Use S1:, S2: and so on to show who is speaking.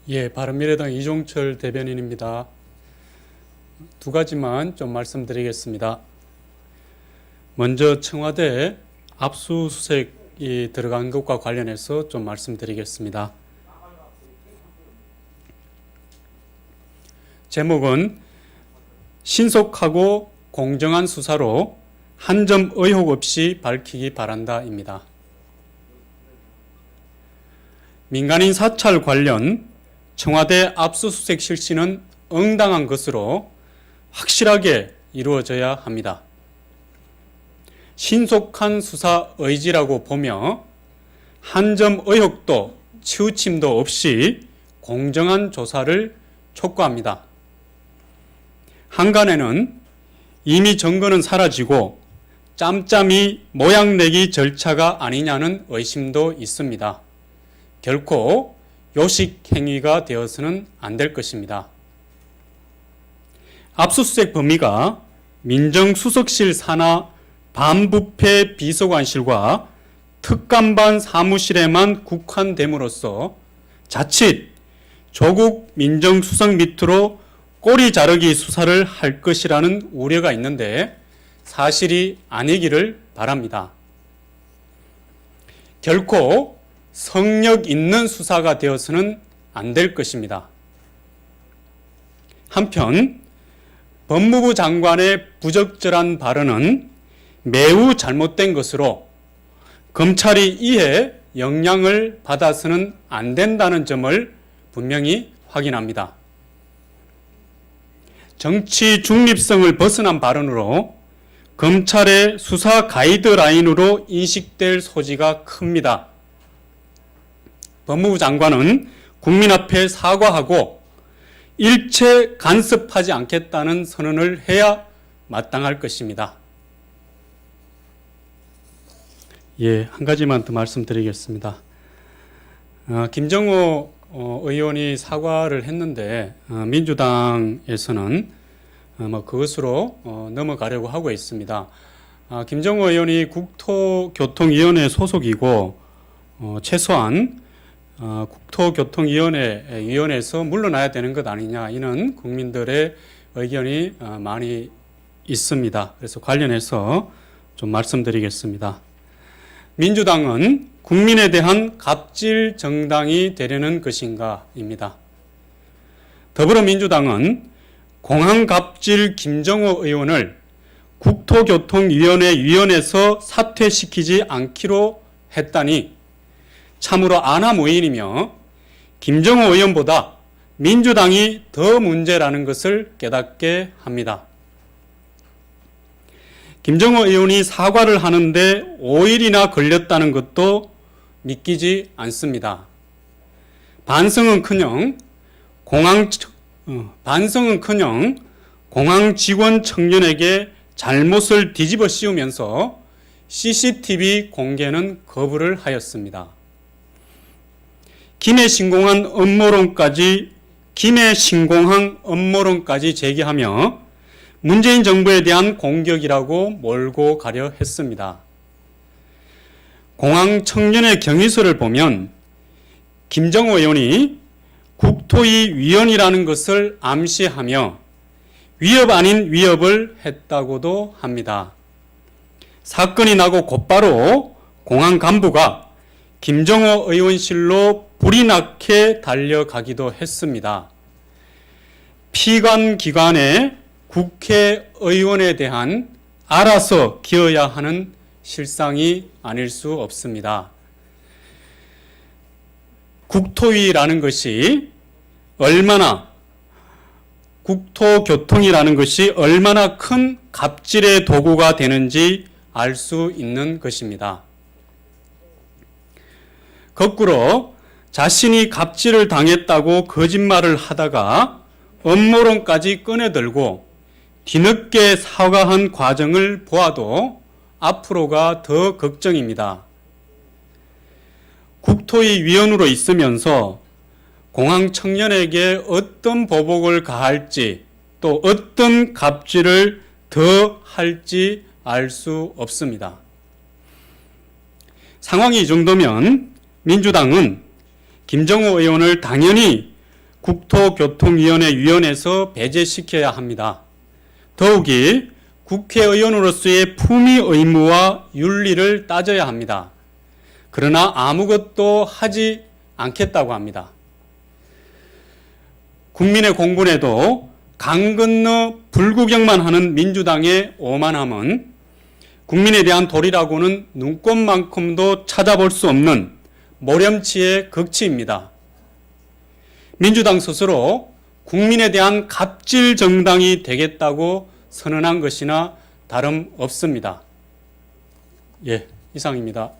S1: 예, 바른미래당 이종철 대변인입니다. 두 가지만 좀 말씀드리겠습니다. 먼저 청와대 압수수색이 들어간 것과 관련해서 좀 말씀드리겠습니다. 제목은 신속하고 공정한 수사로 한 점 의혹 없이 밝히기 바란다입니다. 민간인 사찰 관련 청와대 압수수색 실시는 응당한 것으로 확실하게 이루어져야 합니다. 신속한 수사 의지라고 보며 한 점 의혹도 치우침도 없이 공정한 조사를 촉구합니다. 한간에는 이미 증거는 사라지고 짬짬이 모양내기 절차가 아니냐는 의심도 있습니다. 결코 요식 행위가 되어서는 안 될 것입니다. 압수수색 범위가 민정수석실 산하 반부패 비서관실과 특감반 사무실에만 국한됨으로써 자칫 조국 민정수석 밑으로 꼬리 자르기 수사를 할 것이라는 우려가 있는데 사실이 아니기를 바랍니다. 결코 성력 있는 수사가 되어서는 안 될 것입니다. 한편 법무부 장관의 부적절한 발언은 매우 잘못된 것으로 검찰이 이에 영향을 받아서는 안 된다는 점을 분명히 확인합니다. 정치 중립성을 벗어난 발언으로 검찰의 수사 가이드라인으로 인식될 소지가 큽니다. 법무부 장관은 국민 앞에 사과하고 일체 간섭하지 않겠다는 선언을 해야 마땅할 것입니다. 예, 한 가지만 더 말씀드리겠습니다. 김정호 의원이 사과를 했는데 민주당에서는 그것으로 넘어가려고 하고 있습니다. 김정호 의원이 국토교통위원회 소속이고 최소한 국토교통위원회에서 물러나야 되는 것 아니냐, 이는 국민들의 의견이 많이 있습니다. 그래서 관련해서 좀 말씀드리겠습니다. 민주당은 국민에 대한 갑질 정당이 되려는 것인가 입니다. 더불어민주당은 공항갑질 김정호 의원을 국토교통위원회 위원회에서 사퇴시키지 않기로 했다니 참으로 안하무인이며 김정호 의원보다 민주당이 더 문제라는 것을 깨닫게 합니다. 김정호 의원이 사과를 하는데 5일이나 걸렸다는 것도 믿기지 않습니다. 반성은커녕 공항 직원 청년에게 잘못을 뒤집어 씌우면서 CCTV 공개는 거부를 하였습니다. 김해 신공항 음모론까지 제기하며 문재인 정부에 대한 공격이라고 몰고 가려 했습니다. 공항 청년의 경위서를 보면 김정호 의원이 국토위 위원이라는 것을 암시하며 위협 아닌 위협을 했다고도 합니다. 사건이 나고 곧바로 공항 간부가 김정호 의원실로 불이 나게 달려가기도 했습니다. 피감기관의 국회의원에 대한 알아서 기어야 하는 실상이 아닐 수 없습니다. 국토위라는 것이 국토교통이라는 것이 얼마나 큰 갑질의 도구가 되는지 알 수 있는 것입니다. 거꾸로 자신이 갑질을 당했다고 거짓말을 하다가 음모론까지 꺼내들고 뒤늦게 사과한 과정을 보아도 앞으로가 더 걱정입니다. 국토위 위원으로 있으면서 공항 청년에게 어떤 보복을 가할지 또 어떤 갑질을 더 할지 알 수 없습니다. 상황이 이 정도면 민주당은 김정호 의원을 당연히 국토교통위원회 위원회에서 배제시켜야 합니다. 더욱이 국회의원으로서의 품위 의무와 윤리를 따져야 합니다. 그러나 아무것도 하지 않겠다고 합니다. 국민의 공분에도 강 건너 불구경만 하는 민주당의 오만함은 국민에 대한 도리라고는 눈꼽만큼도 찾아볼 수 없는 모렴치의 극치입니다. 민주당 스스로 국민에 대한 갑질 정당이 되겠다고 선언한 것이나 다름없습니다. 예, 이상입니다.